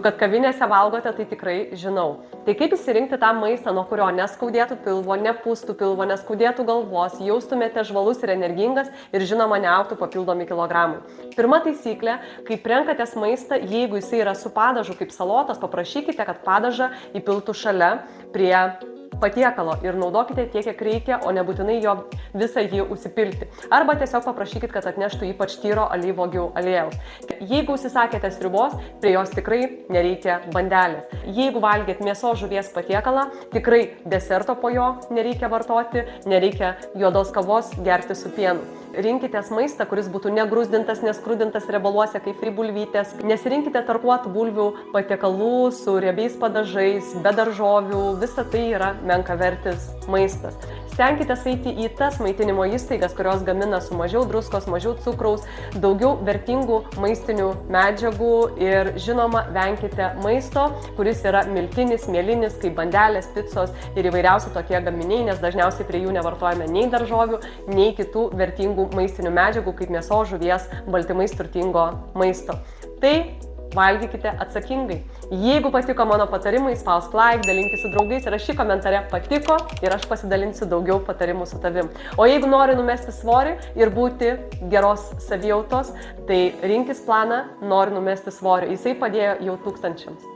kad kavinėse valgote, tai tikrai žinau. Tai kaip įsirinkti tą maistą, nuo kurio neskaudėtų pilvo, nepūstų pilvo, neskaudėtų galvos, jaustumėte žvalus ir energingas ir žinoma neaugtų papildomi kilogramai. Pirma taisyklė, kai renkatės maistą, jeigu jisai yra su padažu kaip salotas, paprašykite, kad padažą įpiltų šalia prie patiekalo ir naudokite tiek, kiek reikia, o nebūtinai jo visą jį užsipilti. Arba tiesiog paprašykit, kad atneštų ypač tyro alyvuogių aliejaus. Jeigu užsisakėte sriubos, prie jos tikrai nereikia bandelės. Jeigu valgėt mėsos žuvies patiekalą, tikrai deserto po jo nereikia vartoti, nereikia juodos kavos gerti su pienu. Rinkitės maistą, kuris būtų negrūzdintas, neskrudintas riebaluose kaip fribulvytės. Nesirinkite tarkuotų bulvių patiekalų su riebiais padažais, be daržovių. Visa tai yra menkavertis maistas. Stenkitės eiti į tas maitinimo įstaigas, kurios gamina su mažiau druskos, mažiau cukraus, daugiau vertingų maistinių medžiagų ir žinoma, venkite maisto, kuris yra miltinis, mielinis, kaip bandelės, picos ir įvairiausi tokie gaminiai, nes dažniausiai prie jų nevartojame nei daržovių, nei kitų vertingų maistinių medžiagų, kaip mėsos, žuvies, baltymais turtingo maisto. Tai valgykite atsakingai. Jeigu patiko mano patarimai, spausk like, dalinkis su draugais, rašyk komentare patiko ir aš pasidalinsiu daugiau patarimų su tavim. O jeigu nori numesti svorį ir būti geros savijautos, tai rinkis planą, nori numesti svorį. Jisai padėjo jau tūkstančiams.